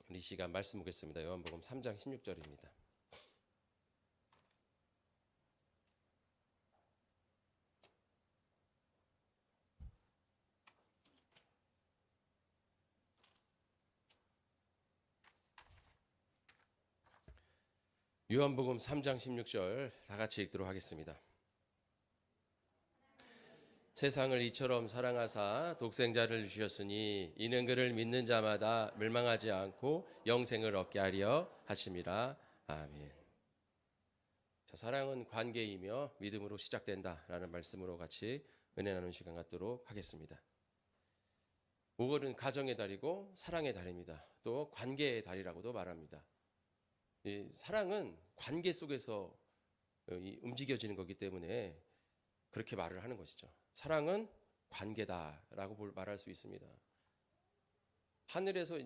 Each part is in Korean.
우리 이 시간 말씀 보겠습니다. 요한복음 3장 16절입니다. 요한복음 3장 16절 다 같이 읽도록 하겠습니다. 세상을 이처럼 사랑하사 독생자를 주셨으니 이는 그를 믿는 자마다 멸망하지 않고 영생을 얻게 하려 하심이라. 아멘. 자, 사랑은 관계이며 믿음으로 시작된다라는 말씀으로 같이 은혜 나누는 시간 갖도록 하겠습니다. 5월은 가정의 달이고 사랑의 달입니다. 또 관계의 달이라고도 말합니다. 이 사랑은 관계 속에서 움직여지는 거기 때문에 그렇게 말을 하는 것이죠. 사랑은 관계다라고 말할 수 있습니다. 하늘에서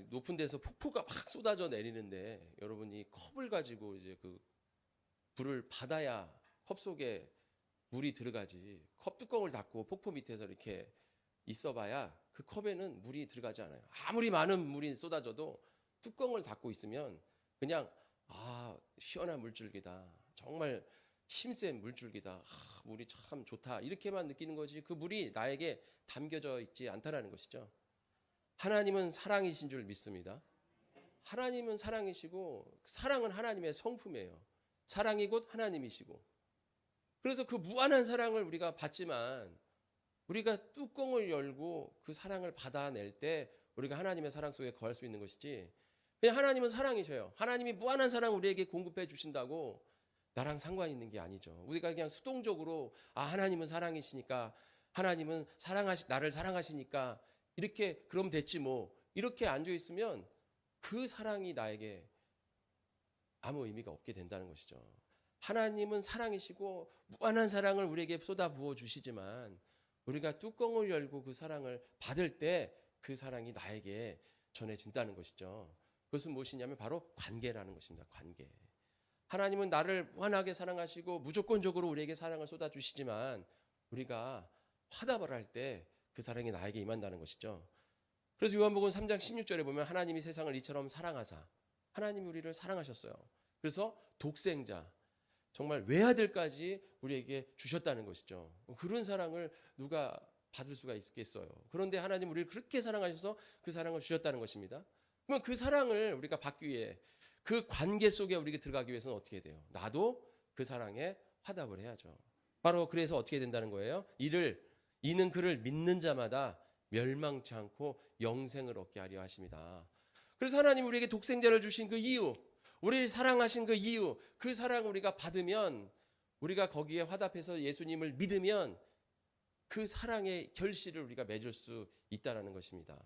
높은 데서 폭포가 막 쏟아져 내리는데 여러분이 컵을 가지고 이제 그 불을 받아야 컵 속에 물이 들어가지. 컵 뚜껑을 닫고 폭포 밑에서 이렇게 있어봐야 그 컵에는 물이 들어가지 않아요. 아무리 많은 물이 쏟아져도 뚜껑을 닫고 있으면 그냥 시원한 물줄기다. 정말 힘센 물줄기다. 물이 참 좋다. 이렇게만 느끼는 거지 그 물이 나에게 담겨져 있지 않다라는 것이죠. 하나님은 사랑이신 줄 믿습니다. 하나님은 사랑이시고 사랑은 하나님의 성품이에요. 사랑이 곧 하나님이시고 그래서 그 무한한 사랑을 우리가 받지만 우리가 뚜껑을 열고 그 사랑을 받아낼 때 우리가 하나님의 사랑 속에 거할 수 있는 것이지 그냥 하나님은 사랑이셔요. 하나님이 무한한 사랑 우리에게 공급해 주신다고 나랑 상관 있는 게 아니죠. 우리가 그냥 수동적으로 하나님은 사랑이시니까 하나님은 나를 사랑하시니까 이렇게 그럼 됐지 뭐 이렇게 앉아 있으면 그 사랑이 나에게 아무 의미가 없게 된다는 것이죠. 하나님은 사랑이시고 무한한 사랑을 우리에게 쏟아 부어 주시지만 우리가 뚜껑을 열고 그 사랑을 받을 때 그 사랑이 나에게 전해진다는 것이죠. 그것은 무엇이냐면 바로 관계라는 것입니다. 관계. 하나님은 나를 무한하게 사랑하시고 무조건적으로 우리에게 사랑을 쏟아주시지만 우리가 화답을 할 때 그 사랑이 나에게 임한다는 것이죠. 그래서 요한복음 3장 16절에 보면 하나님이 세상을 이처럼 사랑하사 하나님이 우리를 사랑하셨어요. 그래서 독생자 정말 외아들까지 우리에게 주셨다는 것이죠. 그런 사랑을 누가 받을 수가 있겠어요. 그런데 하나님 우리를 그렇게 사랑하셔서 그 사랑을 주셨다는 것입니다. 그러면 그 사랑을 우리가 받기 위해 그 관계 속에 우리가 들어가기 위해서는 어떻게 돼요? 나도 그 사랑에 화답을 해야죠. 바로 그래서 어떻게 된다는 거예요? 이는 그를 믿는 자마다 멸망치 않고 영생을 얻게 하려 하십니다. 그래서 하나님 우리에게 독생자를 주신 그 이유, 우리를 사랑하신 그 이유, 그 사랑을 우리가 받으면 우리가 거기에 화답해서 예수님을 믿으면 그 사랑의 결실을 우리가 맺을 수 있다는 것입니다.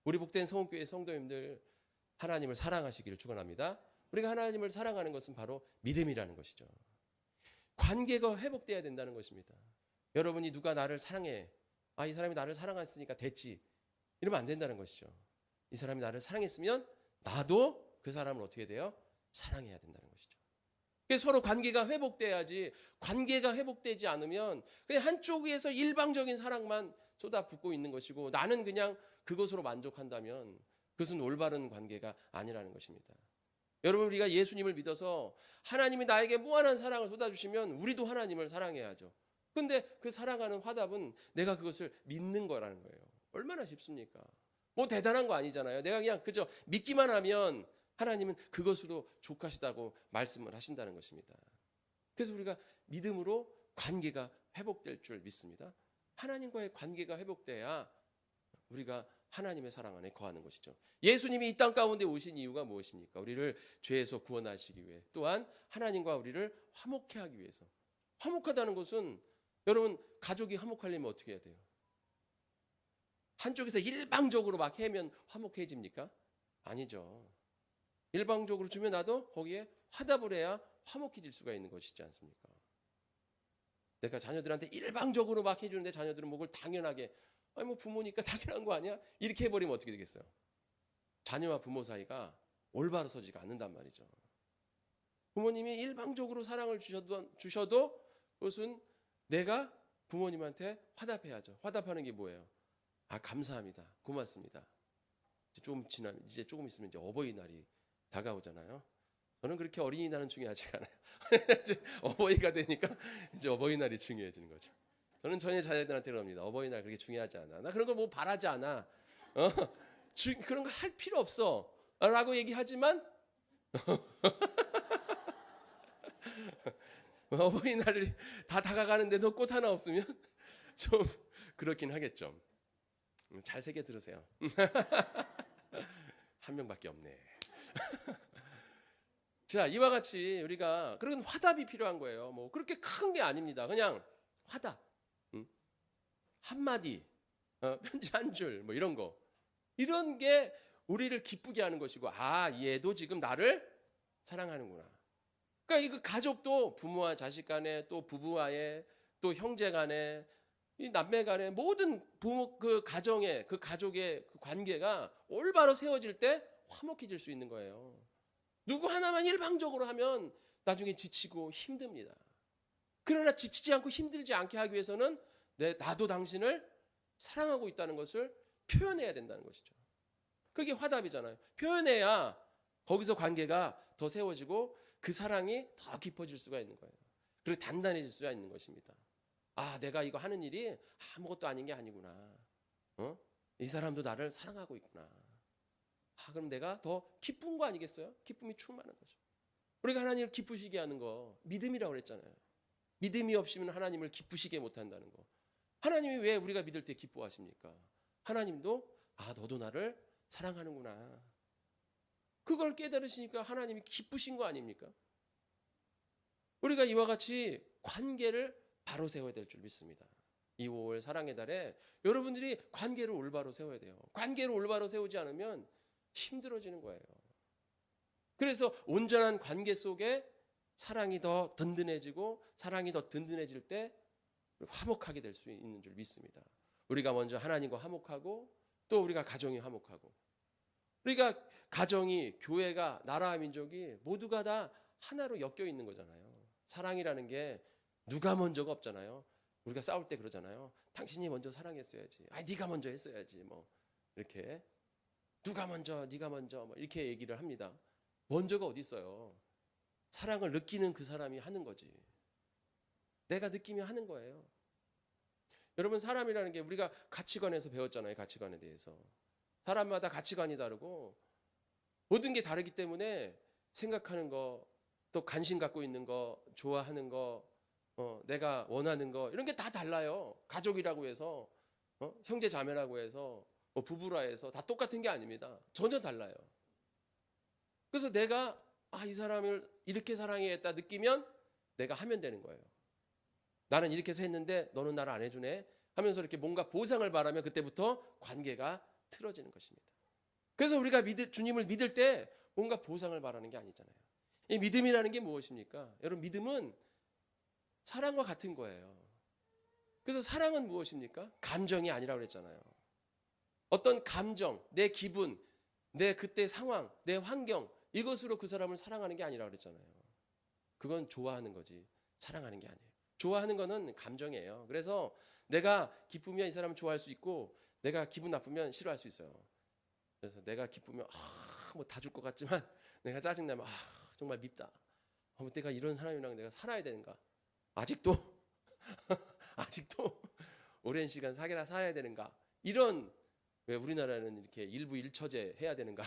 우리 복된 성원교회 성도님들 하나님을 사랑하시기를 축원합니다. 우리가 하나님을 사랑하는 것은 바로 믿음이라는 것이죠. 관계가 회복돼야 된다는 것입니다. 여러분이 누가 나를 사랑해. 이 사람이 나를 사랑했으니까 됐지. 이러면 안 된다는 것이죠. 이 사람이 나를 사랑했으면 나도 그 사람을 어떻게 돼요? 사랑해야 된다는 것이죠. 서로 관계가 회복돼야지 관계가 회복되지 않으면 그냥 한쪽에서 일방적인 사랑만 쏟아붓고 있는 것이고 나는 그냥 그것으로 만족한다면 그것은 올바른 관계가 아니라는 것입니다. 여러분 우리가 예수님을 믿어서 하나님이 나에게 무한한 사랑을 쏟아주시면 우리도 하나님을 사랑해야죠. 그런데 그 사랑하는 화답은 내가 그것을 믿는 거라는 거예요. 얼마나 쉽습니까? 뭐 대단한 거 아니잖아요. 내가 그냥 그저 믿기만 하면 하나님은 그것으로 족하시다고 말씀을 하신다는 것입니다. 그래서 우리가 믿음으로 관계가 회복될 줄 믿습니다. 하나님과의 관계가 회복돼야 우리가 하나님의 사랑 안에 거하는 것이죠. 예수님이 이 땅 가운데 오신 이유가 무엇입니까? 우리를 죄에서 구원하시기 위해 또한 하나님과 우리를 화목케 하기 위해서. 화목하다는 것은 여러분 가족이 화목하려면 어떻게 해야 돼요? 한쪽에서 일방적으로 막 해면 화목해집니까? 아니죠. 일방적으로 주면 나도 거기에 화답을 해야 화목해질 수가 있는 것이지 않습니까? 내가 자녀들한테 일방적으로 막 해주는데 자녀들은 뭘 당연하게 뭐 부모니까 당연한 거 아니야? 이렇게 해버리면 어떻게 되겠어요? 자녀와 부모 사이가 올바로 서지가 않는단 말이죠. 부모님이 일방적으로 사랑을 주셔도 그것은 내가 부모님한테 화답해야죠. 화답하는 게 뭐예요? 감사합니다. 고맙습니다. 이제 조금 있으면 이제 어버이날이 다가오잖아요. 저는 그렇게 어린이날은 중요하지 않아요. 이제 어버이가 되니까 이제 어버이날이 중요해지는 거죠. 저는 전혀 자녀들한테 그럽니다. 어버이날 그렇게 중요하지 않아. 나 그런 거 뭐 바라지 않아. 그런 거 할 필요 없어. 라고 얘기하지만 어버이날이 다 다가가는데도 꽃 하나 없으면 좀 그렇긴 하겠죠. 잘 새겨 들으세요. 한 명밖에 없네. 자, 이와 같이 우리가 그런 화답이 필요한 거예요. 뭐 그렇게 큰 게 아닙니다. 그냥 화답, 한마디, 편지 한 줄, 뭐 이런 거. 이런 게 우리를 기쁘게 하는 것이고, 아, 얘도 지금 나를 사랑하는구나. 그러니까 이 그 가족도 부모와 자식 간에, 또 부부와의, 또 형제 간에, 이 남매 간에 모든 부모 그 가정의 그 가족의 그 관계가 올바로 세워질 때 화목해질 수 있는 거예요. 누구 하나만 일방적으로 하면 나중에 지치고 힘듭니다. 그러나 지치지 않고 힘들지 않게 하기 위해서는 나도 당신을 사랑하고 있다는 것을 표현해야 된다는 것이죠. 그게 화답이잖아요. 표현해야 거기서 관계가 더 세워지고 그 사랑이 더 깊어질 수가 있는 거예요. 그리고 단단해질 수가 있는 것입니다. 아, 내가 이거 하는 일이 아무것도 아닌 게 아니구나. 이 사람도 나를 사랑하고 있구나. 아, 그럼 내가 더 기쁜 거 아니겠어요? 기쁨이 충만한 거죠. 우리가 하나님을 기쁘시게 하는 거 믿음이라고 그랬잖아요. 믿음이 없으면 하나님을 기쁘시게 못한다는 거. 하나님이 왜 우리가 믿을 때 기뻐하십니까? 하나님도 아, 너도 나를 사랑하는구나. 그걸 깨달으시니까 하나님이 기쁘신 거 아닙니까? 우리가 이와 같이 관계를 바로 세워야 될 줄 믿습니다. 이 5월 사랑의 달에 여러분들이 관계를 올바로 세워야 돼요. 관계를 올바로 세우지 않으면 힘들어지는 거예요. 그래서 온전한 관계 속에 사랑이 더 든든해지고 사랑이 더 든든해질 때 화목하게 될 수 있는 줄 믿습니다. 우리가 먼저 하나님과 화목하고 또 우리가 가정이 화목하고 우리가 가정이 교회가 나라와 민족이 모두가 다 하나로 엮여 있는 거잖아요. 사랑이라는 게 누가 먼저가 없잖아요. 우리가 싸울 때 그러잖아요. 당신이 먼저 사랑했어야지. 아, 네가 먼저 했어야지. 뭐 이렇게 누가 먼저, 네가 먼저 뭐 이렇게 얘기를 합니다. 먼저가 어디 있어요? 사랑을 느끼는 그 사람이 하는 거지. 내가 느끼면 하는 거예요. 여러분 사람이라는 게 우리가 가치관에서 배웠잖아요. 가치관에 대해서. 사람마다 가치관이 다르고 모든 게 다르기 때문에 생각하는 거, 또 관심 갖고 있는 거, 좋아하는 거, 내가 원하는 거 이런 게 다 달라요. 가족이라고 해서 형제 자매라고 해서 부부라 해서 다 똑같은 게 아닙니다. 전혀 달라요. 그래서 내가 이 사람을 이렇게 사랑해야겠다 느끼면 내가 하면 되는 거예요. 나는 이렇게 해서 했는데 너는 나를 안 해주네 하면서 이렇게 뭔가 보상을 바라면 그때부터 관계가 틀어지는 것입니다. 그래서 우리가 주님을 믿을 때 뭔가 보상을 바라는 게 아니잖아요. 이 믿음이라는 게 무엇입니까? 여러분 믿음은 사랑과 같은 거예요. 그래서 사랑은 무엇입니까? 감정이 아니라고 그랬잖아요. 어떤 감정, 내 기분, 내 그때 상황, 내 환경 이것으로 그 사람을 사랑하는 게 아니라고 그랬잖아요. 그건 좋아하는 거지 사랑하는 게 아니에요. 좋아하는 거는 감정이에요. 그래서 내가 기쁘면 이 사람을 좋아할 수 있고 내가 기분 나쁘면 싫어할 수 있어요. 그래서 내가 기쁘면 뭐 다 줄 것 같지만 내가 짜증나면 정말 밉다. 내가 이런 사람이랑 내가 살아야 되는가? 아직도 오랜 시간 살아야 되는가? 이런 왜 우리나라는 이렇게 일부 일처제 해야 되는가?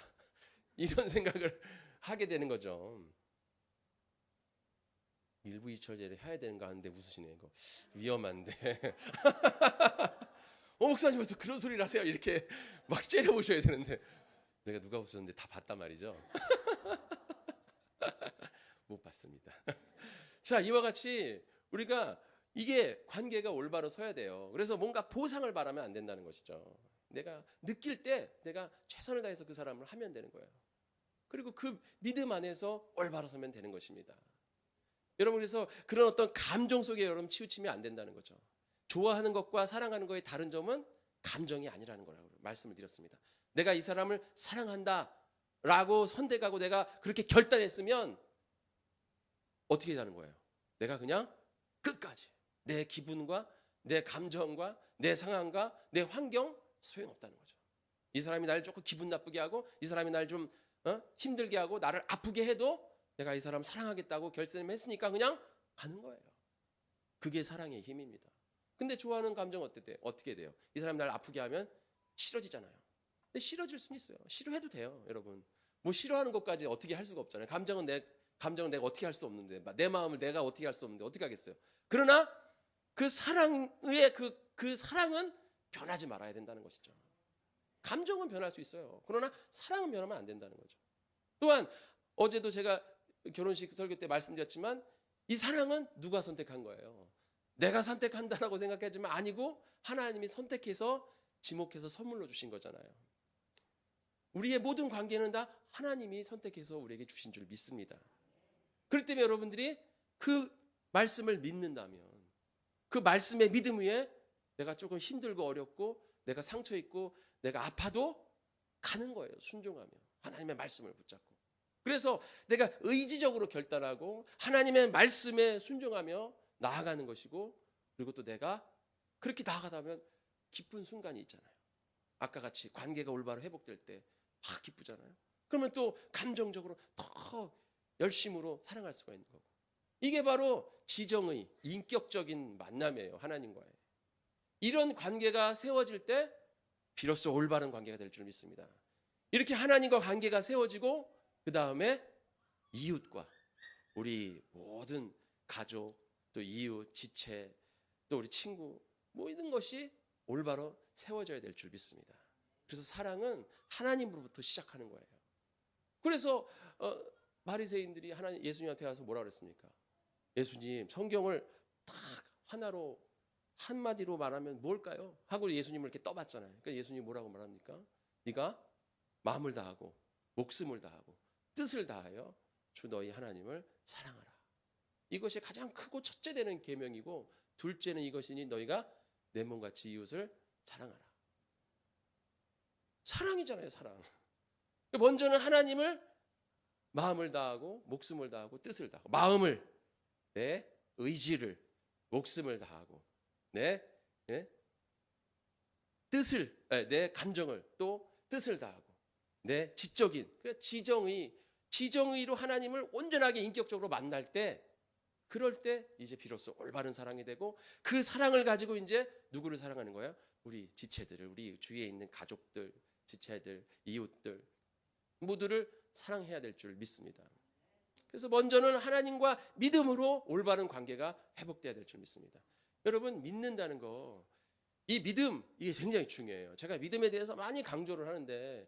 이런 생각을 하게 되는 거죠. 일부 일처제를 해야 되는가 하는데 웃으시네. 이거 위험한데. 목사님부터 그런 소리를 하세요. 이렇게 막 째려보셔야 되는데 내가 누가 웃었는데 다 봤단 말이죠. 못 봤습니다. 자, 이와 같이 우리가 이게 관계가 올바로 서야 돼요. 그래서 뭔가 보상을 바라면 안 된다는 것이죠. 내가 느낄 때 내가 최선을 다해서 그 사람을 하면 되는 거예요. 그리고 그 믿음 안에서 올바로 서면 되는 것입니다. 여러분 그래서 그런 어떤 감정 속에 여러분 치우치면 안 된다는 거죠. 좋아하는 것과 사랑하는 것의 다른 점은 감정이 아니라는 거라고 말씀을 드렸습니다. 내가 이 사람을 사랑한다 라고 선택하고 내가 그렇게 결단했으면 어떻게 되는 거예요? 내가 그냥 끝까지 내 기분과 내 감정과 내 상황과 내 환경 소용없다는 거죠. 이 사람이 나를 조금 기분 나쁘게 하고 이 사람이 날 좀 힘들게 하고 나를 아프게 해도 내가 이 사람 사랑하겠다고 결심했으니까 그냥 가는 거예요. 그게 사랑의 힘입니다. 근데 좋아하는 감정 어떻게 돼요? 이 사람이 날 아프게 하면 싫어지잖아요. 근데 싫어질 수는 있어요. 싫어해도 돼요, 여러분. 뭐 싫어하는 것까지 어떻게 할 수가 없잖아요. 감정은 내가 어떻게 할 수 없는데, 내 마음을 내가 어떻게 할 수 없는데 어떻게 하겠어요? 그러나 그 사랑의 그 사랑은 변하지 말아야 된다는 것이죠. 감정은 변할 수 있어요. 그러나 사랑은 변하면 안 된다는 거죠. 또한 어제도 제가 결혼식 설교 때 말씀드렸지만 이 사랑은 누가 선택한 거예요? 내가 선택한다라고 생각하지만 아니고 하나님이 선택해서 지목해서 선물로 주신 거잖아요. 우리의 모든 관계는 다 하나님이 선택해서 우리에게 주신 줄 믿습니다. 그렇기 때문에 여러분들이 그 말씀을 믿는다면 그 말씀의 믿음 위에 내가 조금 힘들고 어렵고 내가 상처 있고 내가 아파도 가는 거예요. 순종하며 하나님의 말씀을 붙잡고. 그래서 내가 의지적으로 결단하고 하나님의 말씀에 순종하며 나아가는 것이고 그리고 또 내가 그렇게 나아가다 보면 기쁜 순간이 있잖아요. 아까 같이 관계가 올바로 회복될 때 막 기쁘잖아요. 그러면 또 감정적으로 더 열심으로 사랑할 수가 있는 거고. 이게 바로 지정의 인격적인 만남이에요. 하나님과의. 이런 관계가 세워질 때 비로소 올바른 관계가 될 줄 믿습니다. 이렇게 하나님과 관계가 세워지고 그 다음에 이웃과 우리 모든 가족 또 이웃, 지체 또 우리 친구 모든 것이 올바로 세워져야 될 줄 믿습니다. 그래서 사랑은 하나님으로부터 시작하는 거예요. 그래서 바리새인들이 예수님한테 와서 뭐라 그랬습니까? 예수님 성경을 딱 하나로 한마디로 말하면 뭘까요? 하고 예수님을 이렇게 떠봤잖아요. 그러니까 예수님이 뭐라고 말합니까? 네가 마음을 다하고 목숨을 다하고 뜻을 다하여 주 너희 하나님을 사랑하라. 이것이 가장 크고 첫째 되는 계명이고 둘째는 이것이니 너희가 내 몸같이 이웃을 사랑하라. 사랑이잖아요, 사랑. 먼저는 하나님을 마음을 다하고 목숨을 다하고 뜻을 다하고 마음을 내 의지를 목숨을 다하고 내 뜻을 내 감정을 또 뜻을 다하고 내 지적인 지정의로 하나님을 온전하게 인격적으로 만날 때 그럴 때 이제 비로소 올바른 사랑이 되고 그 사랑을 가지고 이제 누구를 사랑하는 거예요? 우리 지체들을 우리 주위에 있는 가족들, 지체들, 이웃들 모두를 사랑해야 될 줄 믿습니다. 그래서 먼저는 하나님과 믿음으로 올바른 관계가 회복돼야 될 줄 믿습니다. 여러분 믿는다는 거 이 믿음 이게 굉장히 중요해요. 제가 믿음에 대해서 많이 강조를 하는데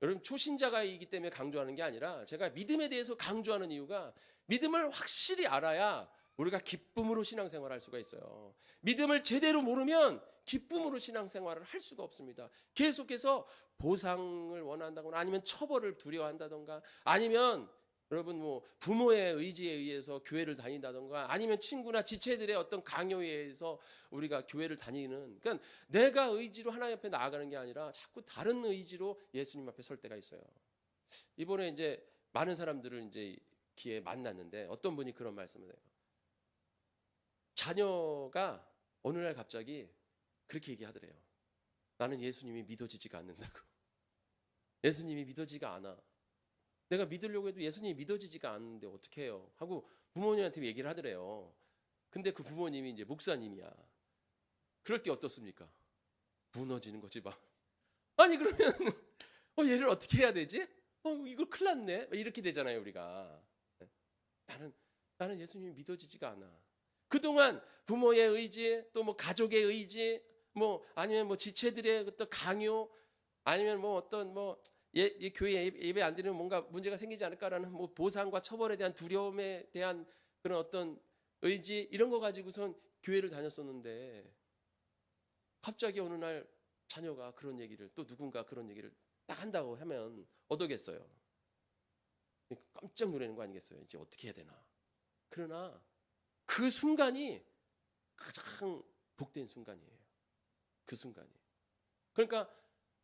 여러분 초신자가이기 때문에 강조하는 게 아니라 제가 믿음에 대해서 강조하는 이유가 믿음을 확실히 알아야 우리가 기쁨으로 신앙생활을 할 수가 있어요. 믿음을 제대로 모르면 기쁨으로 신앙생활을 할 수가 없습니다. 계속해서 보상을 원한다거나 아니면 처벌을 두려워한다던가 아니면 여러분 뭐 부모의 의지에 의해서 교회를 다닌다던가 아니면 친구나 지체들의 어떤 강요에 의해서 우리가 교회를 다니는 그러니까 내가 의지로 하나님 앞에 나아가는 게 아니라 자꾸 다른 의지로 예수님 앞에 설 때가 있어요. 이번에 이제 많은 사람들을 이제 기회에 만났는데 어떤 분이 그런 말씀을 해요. 자녀가 어느 날 갑자기 그렇게 얘기하더래요. 나는 예수님이 믿어지지가 않는다고. 예수님이 믿어지지가 않아. 내가 믿으려고 해도 예수님이 믿어지지가 않는데 어떻게 해요? 하고 부모님한테 얘기를 하더래요. 근데 그 부모님이 이제 목사님이야. 그럴 때 어떻습니까? 무너지는 거지 막. 아니 그러면 얘를 어떻게 해야 되지? 이거 큰일 났네. 이렇게 되잖아요 우리가. 나는 예수님이 믿어지지가 않아. 그동안 부모의 의지 또 뭐 가족의 의지 뭐 아니면 뭐 지체들의 어떤 강요 아니면 뭐 어떤 뭐 교회 예배 안 드리면 뭔가 문제가 생기지 않을까라는 뭐 보상과 처벌에 대한 두려움에 대한 그런 어떤 의지 이런 거 가지고선 교회를 다녔었는데 갑자기 어느 날 자녀가 그런 얘기를 또 누군가 그런 얘기를 딱 한다고 하면 어떠겠어요? 깜짝 놀라는 거 아니겠어요? 이제 어떻게 해야 되나? 그러나 그 순간이 가장 복된 순간이에요. 그 순간이. 그러니까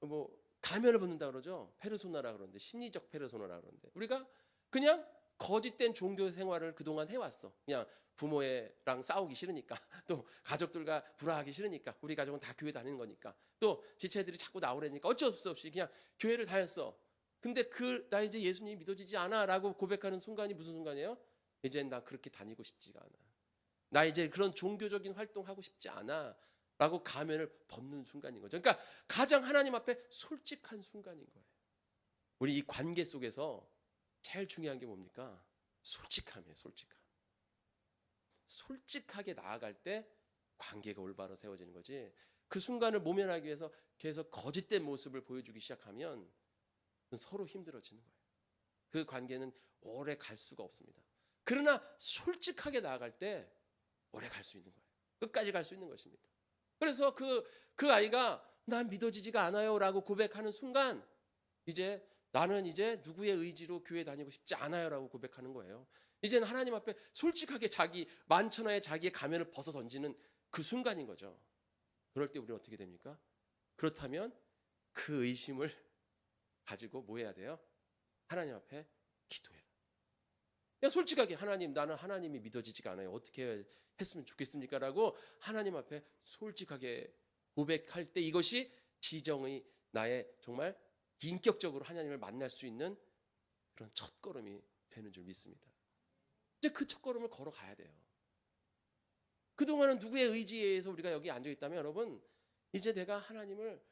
뭐 가면을 벗는다 그러죠. 페르소나라 그러는데 심리적 페르소나라 그러는데 우리가 그냥 거짓된 종교 생활을 그동안 해왔어. 그냥 부모랑 싸우기 싫으니까, 또 가족들과 불화하기 싫으니까, 우리 가족은 다 교회 다니는 거니까, 또 지체들이 자꾸 나오라니까 어쩔 수 없이 그냥 교회를 다녔어. 근데 나 이제 예수님이 믿어지지 않아 라고 고백하는 순간이 무슨 순간이에요? 이젠 나 그렇게 다니고 싶지가 않아. 나 이제 그런 종교적인 활동하고 싶지 않아 라고 가면을 벗는 순간인 거죠. 그러니까 가장 하나님 앞에 솔직한 순간인 거예요. 우리 이 관계 속에서 제일 중요한 게 뭡니까? 솔직함이에요. 솔직함. 솔직하게 나아갈 때 관계가 올바로 세워지는 거지. 그 순간을 모면하기 위해서 계속 거짓된 모습을 보여주기 시작하면 서로 힘들어지는 거예요. 그 관계는 오래 갈 수가 없습니다. 그러나 솔직하게 나아갈 때 오래 갈 수 있는 거예요. 끝까지 갈 수 있는 것입니다. 그래서 그 아이가 난 믿어지지가 않아요 라고 고백하는 순간 나는 이제 누구의 의지로 교회 다니고 싶지 않아요 라고 고백하는 거예요. 이제는 하나님 앞에 솔직하게 만천하에 자기의 가면을 벗어 던지는 그 순간인 거죠. 그럴 때 우리는 어떻게 됩니까? 그렇다면 그 의심을 가지고 뭐 해야 돼요? 하나님 앞에 기도해라. 그냥 솔직하게 하나님, 나는 하나님이 믿어지지가 않아요. 어떻게 했으면 좋겠습니까? 라고 하나님 앞에 솔직하게 고백할 때 이것이 지정의 나의 정말 인격적으로 하나님을 만날 수 있는 그런 첫걸음이 되는 줄 믿습니다. 이제 그 첫걸음을 걸어가야 돼요. 그동안은 누구의 의지에 의해서 우리가 여기 앉아있다면 여러분 이제 내가 하나님을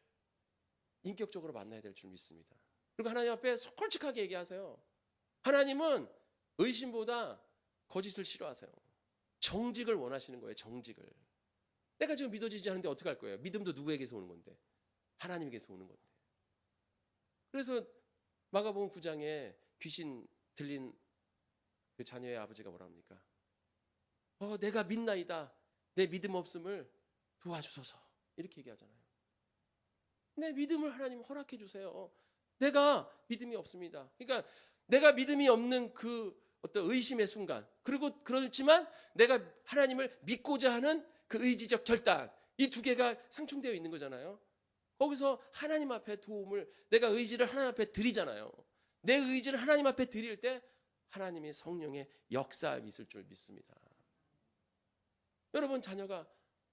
인격적으로 만나야 될 줄 믿습니다. 그리고 하나님 앞에 솔직하게 얘기하세요. 하나님은 의심보다 거짓을 싫어하세요. 정직을 원하시는 거예요. 정직을. 내가 지금 믿어지지 않는데 어떻게 할 거예요? 믿음도 누구에게서 오는 건데? 하나님에게서 오는 건데. 그래서 마가복음 9장에 귀신 들린 그 자녀의 아버지가 뭐라 합니까? 내가 믿나이다. 내 믿음 없음을 도와주소서. 이렇게 얘기하잖아요. 내 믿음을 하나님 허락해 주세요. 내가 믿음이 없습니다. 그러니까 내가 믿음이 없는 그 어떤 의심의 순간, 그리고 그렇지만 내가 하나님을 믿고자 하는 그 의지적 결단, 이 두 개가 상충되어 있는 거잖아요. 거기서 하나님 앞에 내가 의지를 하나님 앞에 드리잖아요. 내 의지를 하나님 앞에 드릴 때 하나님의 성령의 역사가 있을 줄 믿습니다. 여러분 자녀가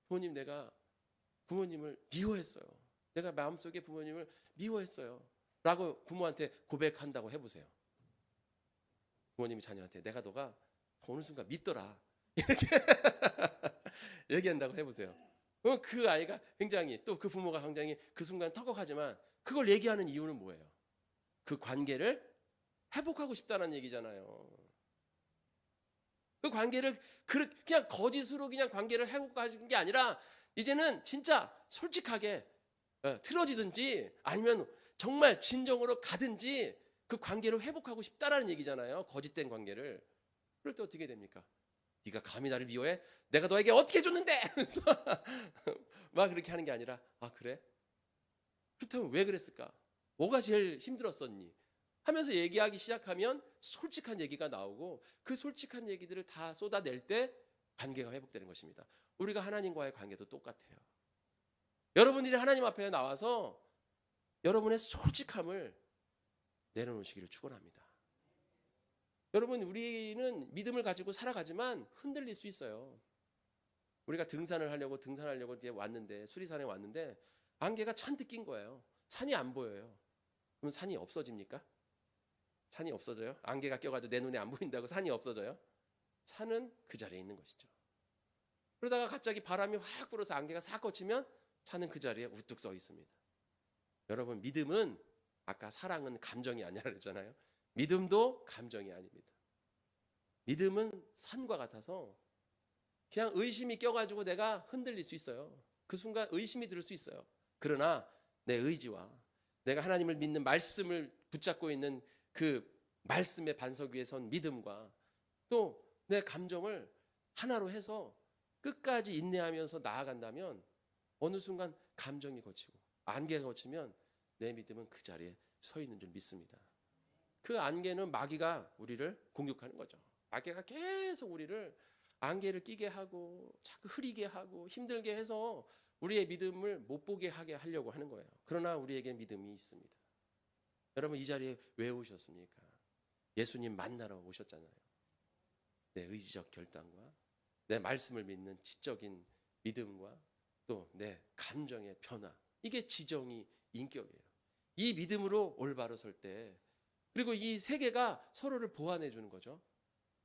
내가 부모님을 미워했어요. 내가 마음속에 부모님을 미워했어요. 라고 부모한테 고백한다고 해보세요. 부모님이 자녀한테 내가 너가 어느 순간 밉더라. 이렇게 얘기한다고 해보세요. 그럼 그 아이가 굉장히 또 그 부모가 굉장히 그 순간 턱턱하지만 그걸 얘기하는 이유는 뭐예요? 그 관계를 회복하고 싶다는 얘기잖아요. 그 관계를 그냥 거짓으로 그냥 관계를 회복하는 게 아니라 이제는 진짜 솔직하게 틀어지든지 아니면 정말 진정으로 가든지 그 관계를 회복하고 싶다라는 얘기잖아요. 거짓된 관계를. 그럴 때 어떻게 됩니까? 네가 감히 나를 미워해? 내가 너에게 어떻게 해줬는데? 그래서 막 그렇게 하는 게 아니라 그래? 그렇다면 왜 그랬을까? 뭐가 제일 힘들었었니? 하면서 얘기하기 시작하면 솔직한 얘기가 나오고 그 솔직한 얘기들을 다 쏟아낼 때 관계가 회복되는 것입니다. 우리가 하나님과의 관계도 똑같아요. 여러분들이 하나님 앞에 나와서 여러분의 솔직함을 내려놓으시기를 축원합니다. 여러분 우리는 믿음을 가지고 살아가지만 흔들릴 수 있어요. 우리가 등산을 하려고 이제 왔는데 수리산에 왔는데 안개가 잔뜩 낀 거예요. 산이 안 보여요. 그럼 산이 없어집니까? 산이 없어져요? 안개가 껴가지고 내 눈에 안 보인다고 산이 없어져요? 산은 그 자리에 있는 것이죠. 그러다가 갑자기 바람이 확 불어서 안개가 싹 걷히면 산은 그 자리에 우뚝 서 있습니다. 여러분 믿음은 아까 사랑은 감정이 아니라 그랬잖아요. 믿음도 감정이 아닙니다. 믿음은 산과 같아서 그냥 의심이 껴가지고 내가 흔들릴 수 있어요. 그 순간 의심이 들 수 있어요. 그러나 내 의지와 내가 하나님을 믿는 말씀을 붙잡고 있는 그 말씀의 반석 위에 선 믿음과 또 내 감정을 하나로 해서 끝까지 인내하면서 나아간다면 어느 순간 감정이 거치고 안개가 거치면 내 믿음은 그 자리에 서 있는 줄 믿습니다. 그 안개는 마귀가 우리를 공격하는 거죠. 마귀가 계속 우리를 안개를 끼게 하고 자꾸 흐리게 하고 힘들게 해서 우리의 믿음을 못 보게 하게 하려고 하는 거예요. 그러나 우리에게 믿음이 있습니다. 여러분 이 자리에 왜 오셨습니까? 예수님 만나러 오셨잖아요. 내 의지적 결단과 내 말씀을 믿는 지적인 믿음과 또 내 감정의 변화, 이게 지정이 인격이에요. 이 믿음으로 올바로 설 때, 그리고 이 세계가 서로를 보완해 주는 거죠.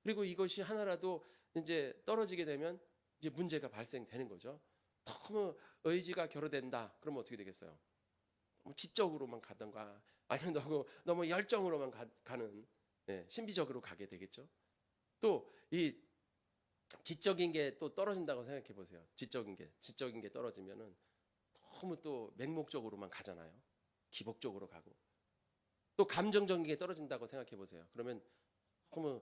그리고 이것이 하나라도 이제 떨어지게 되면 이제 문제가 발생되는 거죠. 너무 의지가 결여된다. 그러면 어떻게 되겠어요? 너무 지적으로만 가던가, 아니면 너무 열정으로만 가는, 신비적으로 가게 되겠죠. 또 이 지적인 게 또 떨어진다고 생각해 보세요. 지적인 게 떨어지면은 너무 또 맹목적으로만 가잖아요. 기복적으로 가고. 또 감정적인 게 떨어진다고 생각해 보세요. 그러면 너무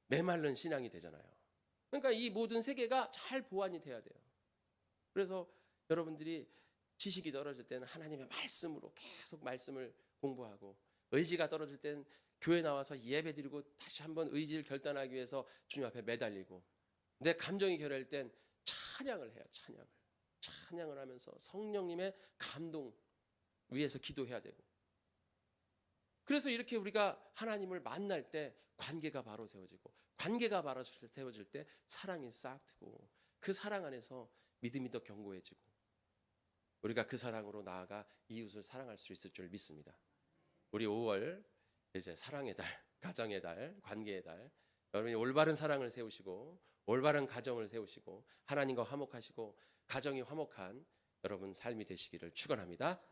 메마른 신앙이 되잖아요. 그러니까 이 모든 세계가 잘 보완이 돼야 돼요. 그래서 여러분들이 지식이 떨어질 때는 하나님의 말씀으로 계속 말씀을 공부하고, 의지가 떨어질 때는 교회 나와서 예배드리고 다시 한번 의지를 결단하기 위해서 주님 앞에 매달리고, 내 감정이 결여할 땐 찬양을 해요. 찬양을 하면서 성령님의 감동 위해서 기도해야 되고. 그래서 이렇게 우리가 하나님을 만날 때 관계가 바로 세워지고, 관계가 바로 세워질 때 사랑이 싹 트고, 그 사랑 안에서 믿음이 더 견고해지고, 우리가 그 사랑으로 나아가 이웃을 사랑할 수 있을 줄 믿습니다. 우리 5월 이제 사랑의 달, 가정의 달, 관계의 달, 여러분이 올바른 사랑을 세우시고 올바른 가정을 세우시고 하나님과 화목하시고 가정이 화목한 여러분 삶이 되시기를 축원합니다.